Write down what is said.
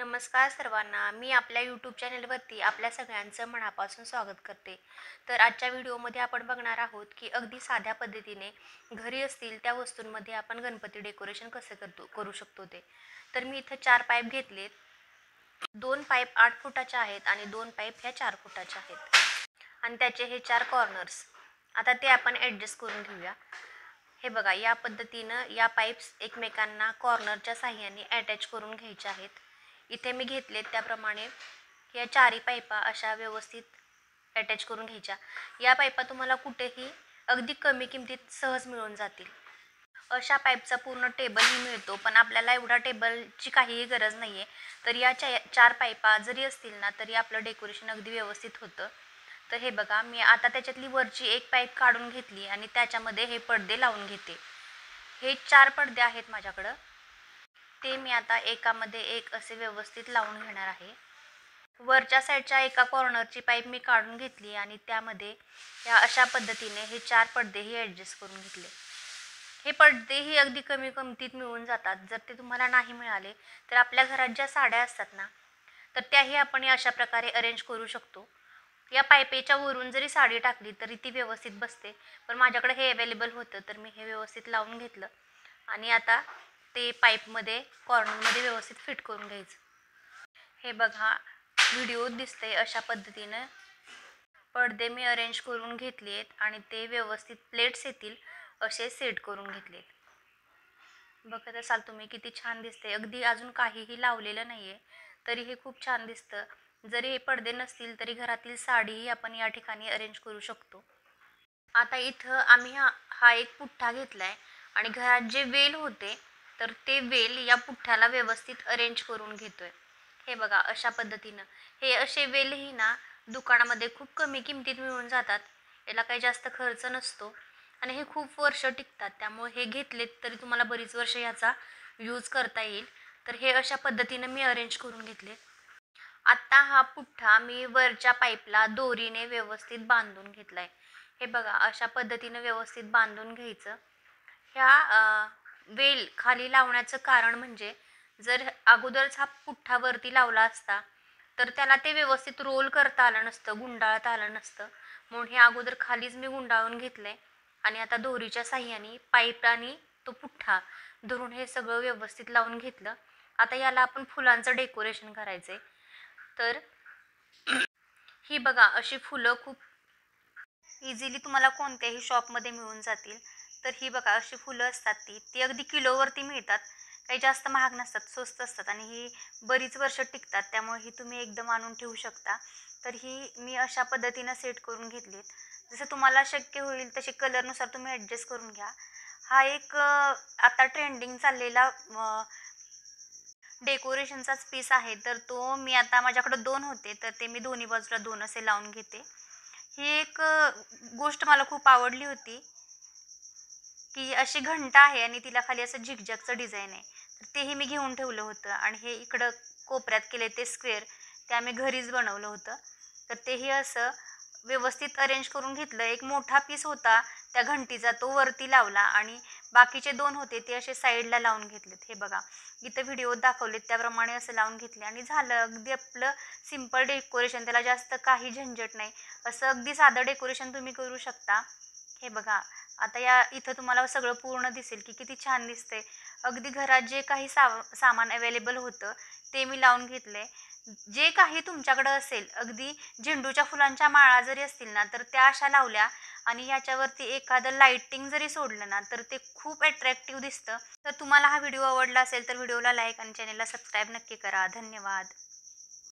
नमस्कार सर्वांना. मी आपल्या यूट्यूब चॅनलवरती आपल्या सगळ्यांचं मनापासून स्वागत करते. तर आजच्या व्हिडिओमध्ये आपण बघणार आहोत की अगदी साध्या पद्धतीने घरी असतील त्या वस्तूंमध्ये आपण गणपती डेकोरेशन कसं करू शकतो ते. तर मी इथं 4 पाईप घेतलेत. 2 पाईप 8 फुटाचे आहेत आणि 2 पाईप ह्या 4 फुटाच्या आहेत. आणि त्याचे हे 4 कॉर्नर्स. आता ते आपण ॲडजस्ट करून घेऊया. हे बघा, या पद्धतीनं या पाईप्स एकमेकांना कॉर्नरच्या साहाय्याने अटॅच करून घ्यायच्या आहेत. इथे मी घेतलेत त्याप्रमाणे या 4ही पाईपा अशा व्यवस्थित अटॅच करून घ्यायच्या. या पाईपा तुम्हाला कुठेही अगदी कमी किमतीत सहज मिळून जातील. अशा पाईपचा पूर्ण टेबलही मिळतो, पण आपल्याला एवढा टेबलची काहीही गरज नाही आहे. तर या 4 पाईपा जरी असतील ना तरी आपलं डेकोरेशन अगदी व्यवस्थित होतं. तर हे बघा, मी आता त्याच्यातली वरची एक पाईप काढून घेतली आणि त्याच्यामध्ये हे पडदे लावून घेते. हे 4 पडदे आहेत माझ्याकडं. ते मी आता एकामध्ये एक असे व्यवस्थित लावून घेणार आहे. वरच्या साईडच्या एका कॉर्नरची पाईप मी काढून घेतली आणि त्यामध्ये या अशा पद्धतीने हे 4 पडदेही ॲडजस्ट करून घेतले. हे पडदेही अगदी कमी किमतीत मिळून जातात. जर ते तुम्हाला नाही मिळाले तर आपल्या घरात ज्या साड्या असतात ना, तर त्याही आपण अशा प्रकारे अरेंज करू शकतो. या पाईपेच्या वरून जरी साडी टाकली तरी ती व्यवस्थित बसते. पण माझ्याकडे हे अवेलेबल होतं तर मी हे व्यवस्थित लावून घेतलं आणि आता ते पाईपमध्ये कॉर्नरमध्ये व्यवस्थित फिट करून घ्यायचं. हे बघा, व्हिडिओत दिसतंय अशा पद्धतीनं पडदे मी अरेंज करून घेतले आहेत आणि ते व्यवस्थित प्लेट्स येतील असे सेट करून घेतलेत. बघत असाल तुम्ही किती छान दिसते. अगदी अजून काहीही लावलेलं नाही आहे तरी हे खूप छान दिसतं. जरी हे पडदे नसतील तरी घरातील साडीही आपण या ठिकाणी अरेंज करू शकतो. आता इथं आम्ही हा एक पुठ्ठा घेतला आहे आणि घरात जे वेल होते तर ते वेल या पुठ्ठ्याला व्यवस्थित अरेंज करून घेतो आहे. हे बघा, अशा पद्धतीनं हे असे वेलही ना दुकानामध्ये खूप कमी किमतीत मिळून जातात. याला काही जास्त खर्च नसतो आणि हे खूप वर्ष टिकतात. त्यामुळे हे घेतलेत तरी तुम्हाला बरीच वर्ष याचा यूज करता येईल. तर हे अशा पद्धतीनं मी अरेंज करून घेतले. आत्ता हा पुठ्ठा मी वरच्या पाईपला दोरीने व्यवस्थित बांधून घेतला आहे. हे बघा, अशा पद्धतीनं व्यवस्थित बांधून घ्यायचं. ह्या वेल खाली लावण्याचं कारण म्हणजे जर अगोदरच हा पुठ्ठा वरती लावला असता तर त्याला ते व्यवस्थित रोल करता आलं नसतं, गुंडाळता आलं नसतं. म्हणून हे अगोदर खालीच मी गुंडाळून घेतलंय आणि आता दोरीच्या साह्याने पाईप आणि तो पुठ्ठा धरून हे सगळं व्यवस्थित लावून घेतलं. आता याला आपण फुलांचं डेकोरेशन करायचंय. तर ही बघा, अशी फुलं खूप इझिली तुम्हाला कोणत्याही शॉपमध्ये मिळून जातील. तर ही बघा, अशी फुलं असतात ती अगदी किलोवरती मिळतात. काही जास्त महाग नसतात, स्वस्त असतात आणि ही बरीच वर्ष टिकतात. त्यामुळे ही तुम्ही एकदम आणून ठेवू शकता. तर ही मी अशा पद्धतीनं सेट करून घेतलीत. जसं तुम्हाला शक्य होईल तसे कलरनुसार तुम्ही ॲडजस्ट करून घ्या. हा एक आता ट्रेंडिंग चाललेला डेकोरेशनचाच पीस आहे. तर तो मी आता माझ्याकडे 2 होते तर ते मी दोन्ही बाजूला 2 असे लावून घेते. ही एक गोष्ट मला खूप आवडली होती की अशी घंटा आहे आणि तिला खाली असं झिगझॅगचं डिझाईन आहे. तर तेही मी घेऊन ठेवलं होतं आणि हे इकडं कोपऱ्यात केले ते स्क्वेअर ते आम्ही घरीच बनवलं होतं. तर तेही असं व्यवस्थित अरेंज करून घेतलं. एक मोठा पीस होता त्या घंटीचा, तो वरती लावला आणि बाकीचे 2 होते ते असे साईडला लावून घेतलेत. हे बघा, इथं व्हिडिओत दाखवलेत त्याप्रमाणे असं लावून घेतले आणि झालं अगदी आपलं सिंपल डेकोरेशन. त्याला जास्त काही झंझट नाही. असं अगदी साधं डेकोरेशन तुम्ही करू शकता. हे बघा, आता या इथं तुम्हाला सगळं पूर्ण दिसेल की किती छान दिसतंय. अगदी घरात जे काही सामान अवेलेबल होतं ते मी लावून घेतले. जे काही तुमच्याकडं असेल, अगदी झेंडूच्या फुलांच्या माळा जरी असतील ना तर त्या अशा लावल्या आणि याच्यावरती एखादं लाईटिंग जरी सोडलं ना तर ते खूप अट्रॅक्टिव्ह दिसतं. तर तुम्हाला हा व्हिडिओ आवडला असेल तर व्हिडिओला लाईक आणि चॅनेलला सबस्क्राईब नक्की करा. धन्यवाद.